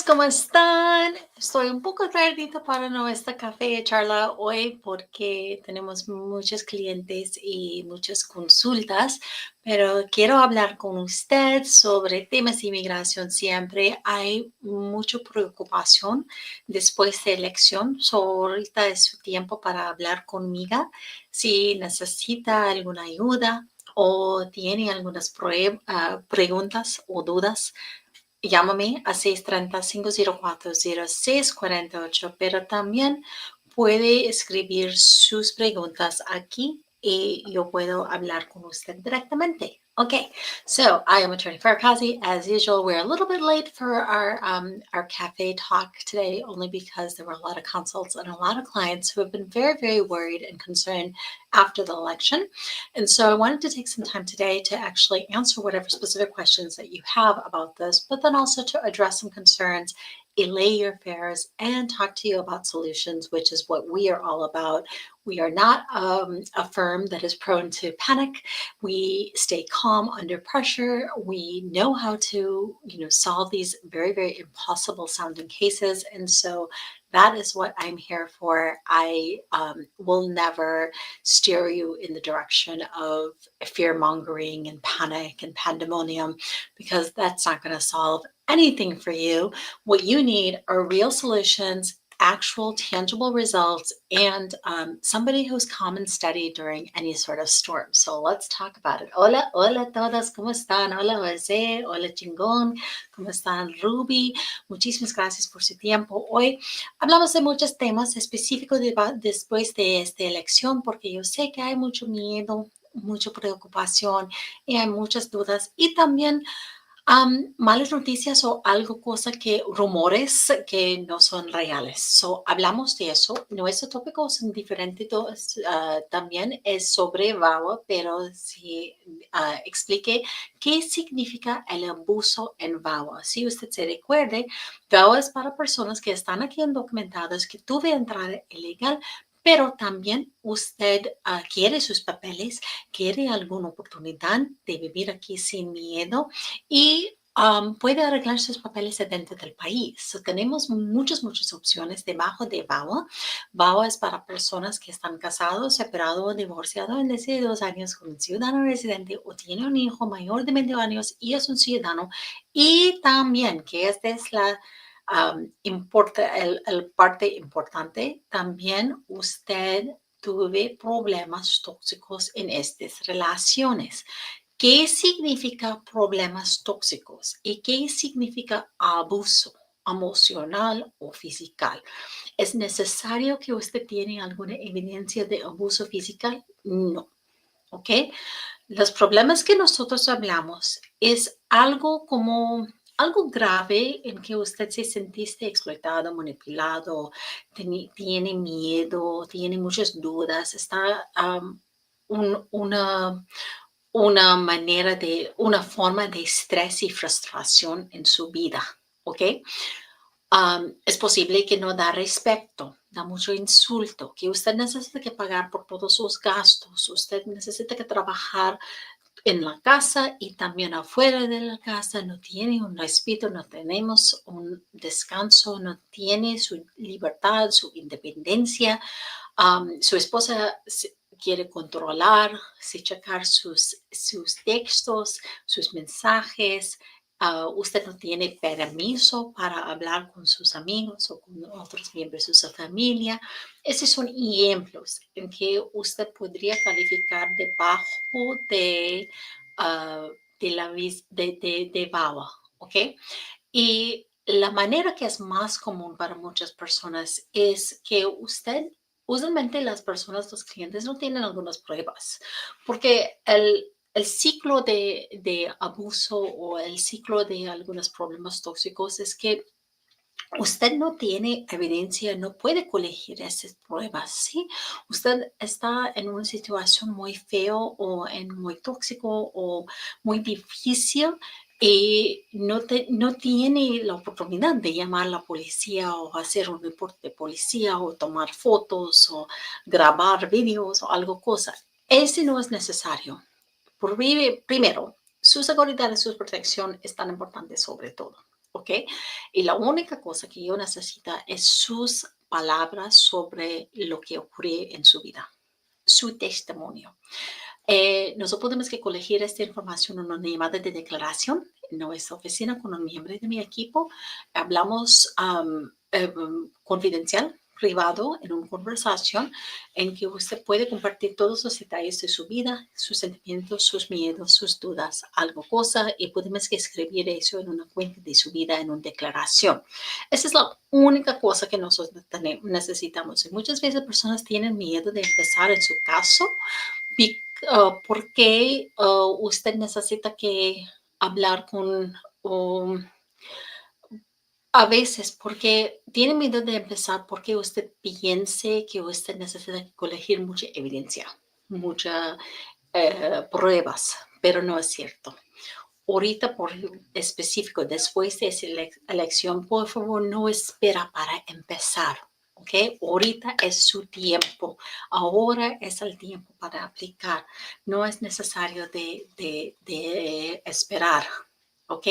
todos, ¿cómo están? Estoy un poco tardita para nuestra café charla hoy porque tenemos muchos clientes y muchas consultas, pero quiero hablar con usted sobre temas de inmigración. Siempre hay mucha preocupación después de elección, so ahorita es su tiempo para hablar conmigo. Si necesita alguna ayuda o tiene algunas preguntas o dudas, llámame a 630-504-0648, pero también puede escribir sus preguntas aquí y yo puedo hablar con usted directamente. Okay, so I am Attorney Farkazi. As usual, we're a little bit late for our cafe talk today, only because there were a lot of consults and a lot of clients who have been very, very worried and concerned after the election. And so I wanted to take some time today to actually answer whatever specific questions that you have about this, but then also to address some concerns, allay your fears, and talk to you about solutions, which is what we are all about. We are not a firm that is prone to panic. We stay calm under pressure. We know how to, solve these very, very impossible sounding cases. And so that is what I'm here for. I will never steer you in the direction of fear mongering and panic and pandemonium, because that's not going to solve anything for you. What you need are real solutions, actual tangible results, and somebody who's calm and steady during any sort of storm. So let's talk about it. Hola, hola todas, ¿cómo están? Hola José, hola Chingón, ¿cómo están Ruby? Muchísimas gracias por su tiempo. Hoy hablamos de muchos temas específicos después de esta elección, porque yo sé que hay mucho miedo, mucha preocupación y hay muchas dudas, y también malas noticias o rumores que no son reales. So, hablamos de eso. Nuestro tópico es diferente. También es sobre Vawa, pero sí explique qué significa el abuso en Vawa. Si usted se recuerde, Vawa es para personas que están aquí indocumentadas, que tuve entrada ilegal, pero también usted quiere sus papeles, quiere alguna oportunidad de vivir aquí sin miedo y puede arreglar sus papeles dentro del país. So, tenemos muchas opciones debajo de VAWA. VAWA es para personas que están casados, separados o divorciados en más de 2 años con un ciudadano residente o tiene un hijo mayor de 20 años y es un ciudadano. Y también, que esta es la el parte importante, también usted tuve problemas tóxicos en estas relaciones. ¿Qué significa problemas tóxicos y qué significa abuso emocional o físico? ¿Es necesario que usted tenga alguna evidencia de abuso físico? No. ¿Ok? Los problemas que nosotros hablamos es algo grave en que usted se sentiste explotado, manipulado, tiene miedo, tiene muchas dudas, está una forma de estrés y frustración en su vida, ¿ok? Es posible que no da respeto, da mucho insulto, que usted necesita que pagar por todos sus gastos, usted necesita que trabajar en la casa y también afuera de la casa, no tiene un respiro, no tenemos un descanso, no tiene su libertad, su independencia. Su esposa quiere controlar, checar sus textos, sus mensajes. Usted no tiene permiso para hablar con sus amigos o con otros miembros de su familia. Esos son ejemplos en que usted podría calificar debajo de Vawa, ¿ok? Y la manera que es más común para muchas personas es que usualmente las personas, los clientes, no tienen algunas pruebas, porque el ciclo de abuso o el ciclo de algunos problemas tóxicos es que usted no tiene evidencia, no puede colegir esas pruebas, ¿sí? Usted está en una situación muy feo o muy tóxico o muy difícil y no tiene la oportunidad de llamar a la policía o hacer un reporte de policía o tomar fotos o grabar videos o algo cosa. Ese no es necesario. Primero, su seguridad y su protección es tan importante sobre todo. ¿ok? Y la única cosa que yo necesito es sus palabras sobre lo que ocurre en su vida, su testimonio. Nosotros podemos que colegir esta información en una llamada de declaración en nuestra oficina con un miembro de mi equipo. Hablamos confidencial, privado, en una conversación en que usted puede compartir todos los detalles de su vida, sus sentimientos, sus miedos, sus dudas, algo cosa, y podemos que escribir eso en una cuenta de su vida, en una declaración. Esa es la única cosa que nosotros necesitamos. Y muchas veces personas tienen miedo de empezar en su caso. ¿Por qué usted necesita que hablar con a veces porque tiene miedo de empezar porque usted piense que usted necesita colegir mucha evidencia, muchas pruebas, pero no es cierto. Ahorita, por específico, después de esa elección, por favor, no espera para empezar. ¿Ok? Ahorita es su tiempo. Ahora es el tiempo para aplicar. No es necesario de esperar. ¿Ok?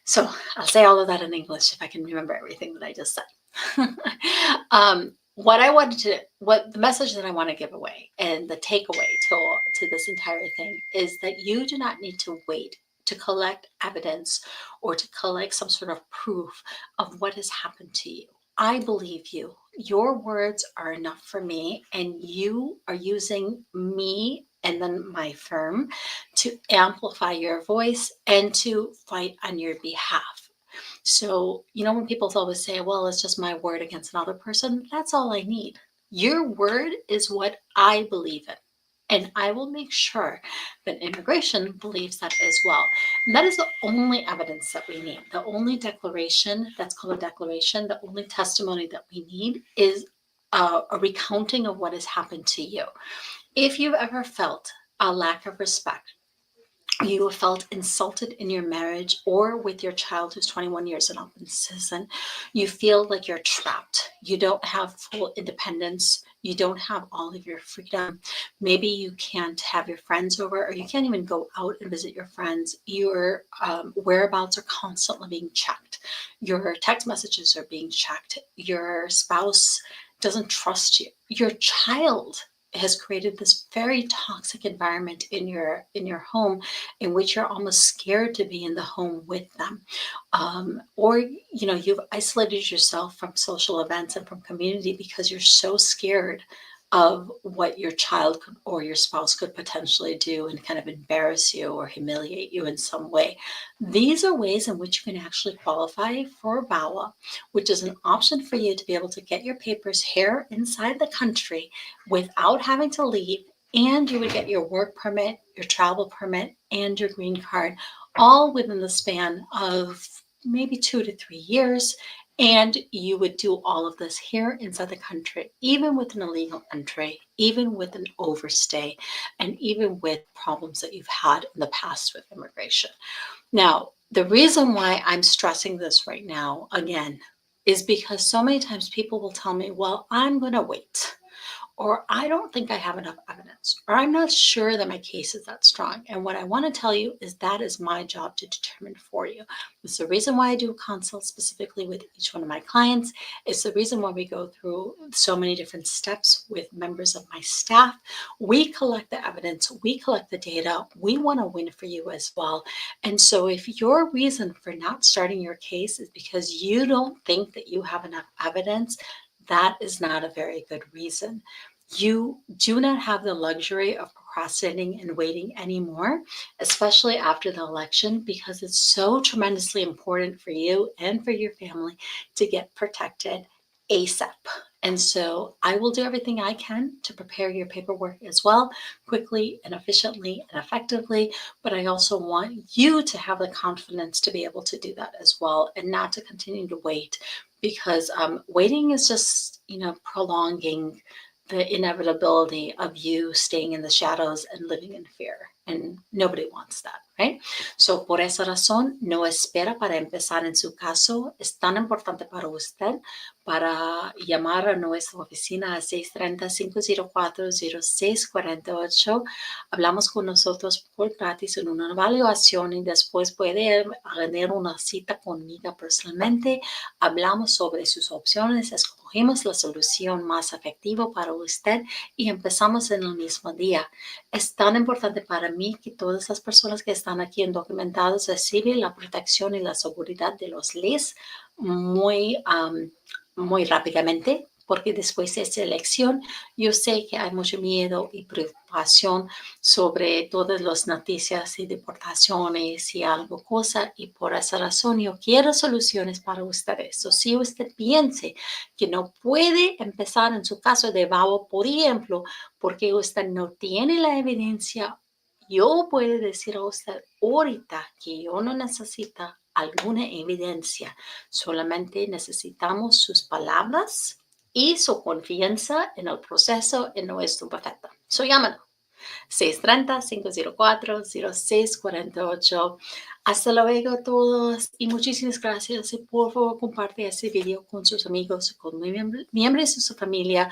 So I'll say all of that in English if I can remember everything that I just said. What the message that I want to give away and the takeaway to this entire thing is that you do not need to wait to collect evidence or to collect some sort of proof of what has happened to you. I believe you. Your words are enough for me, and you are using me and then my firm to amplify your voice and to fight on your behalf. So, when people always say, well, it's just my word against another person, that's all I need. Your word is what I believe in. And I will make sure that immigration believes that as well. And that is the only evidence that we need. The only declaration, that's called a declaration, the only testimony that we need is a recounting of what has happened to you. If you've ever felt a lack of respect, you have felt insulted in your marriage or with your child who's 21 years and up in citizen, you feel like you're trapped. You don't have full independence. You don't have all of your freedom. Maybe you can't have your friends over, or you can't even go out and visit your friends. Your whereabouts are constantly being checked. Your text messages are being checked. Your spouse doesn't trust you. Your child has created this very toxic environment in your home, in which you're almost scared to be in the home with them, or you've isolated yourself from social events and from community because you're so scared of what your child or your spouse could potentially do and kind of embarrass you or humiliate you in some way. These are ways in which you can actually qualify for Vawa, which is an option for you to be able to get your papers here inside the country without having to leave, and you would get your work permit, your travel permit, and your green card all within the span of maybe 2 to 3 years. And you would do all of this here inside the country, even with an illegal entry, even with an overstay, and even with problems that you've had in the past with immigration. Now, the reason why I'm stressing this right now, again, is because so many times people will tell me, well, I'm going to wait, or I don't think I have enough evidence, or I'm not sure that my case is that strong. And what I want to tell you is that is my job to determine for you. It's the reason why I do a consult specifically with each one of my clients. It's the reason why we go through so many different steps with members of my staff. We collect the evidence, we collect the data, we want to win for you as well. And so if your reason for not starting your case is because you don't think that you have enough evidence, that is not a very good reason. You do not have the luxury of procrastinating and waiting anymore, especially after the election, because it's so tremendously important for you and for your family to get protected ASAP. And so I will do everything I can to prepare your paperwork as well, quickly and efficiently and effectively. But I also want you to have the confidence to be able to do that as well, and not to continue to wait, because waiting is just, prolonging the inevitability of you staying in the shadows and living in fear. And nobody wants that, right? So, por esa razón, no espera para empezar en su caso. Es tan importante para usted para llamar a nuestra oficina a 630-504-0648. Hablamos con nosotros por gratis en una evaluación y después puede tener una cita conmigo personalmente. Hablamos sobre sus opciones, escogimos la solución más efectiva para usted y empezamos en el mismo día. Es tan importante para mí que todas las personas que están aquí indocumentadas reciben la protección y la seguridad de los leyes muy rápidamente, porque después de esta elección yo sé que hay mucho miedo y preocupación sobre todas las noticias y deportaciones y algo cosa, y por esa razón yo quiero soluciones para ustedes. Si usted piense que no puede empezar en su caso de Vawa, por ejemplo, porque usted no tiene la evidencia, yo puedo decir a usted ahorita que yo no necesito alguna evidencia, solamente necesitamos sus palabras y su confianza en el proceso en nuestro profeta. Llámanos 630-504-0648. Hasta luego a todos y muchísimas gracias. Y por favor comparte este video con sus amigos, con miembros de su familia.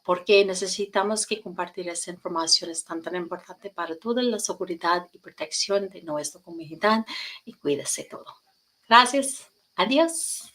Porque necesitamos que compartir esta información es tan importante para toda la seguridad y protección de nuestra comunidad, y cuídese todo. Gracias. Adiós.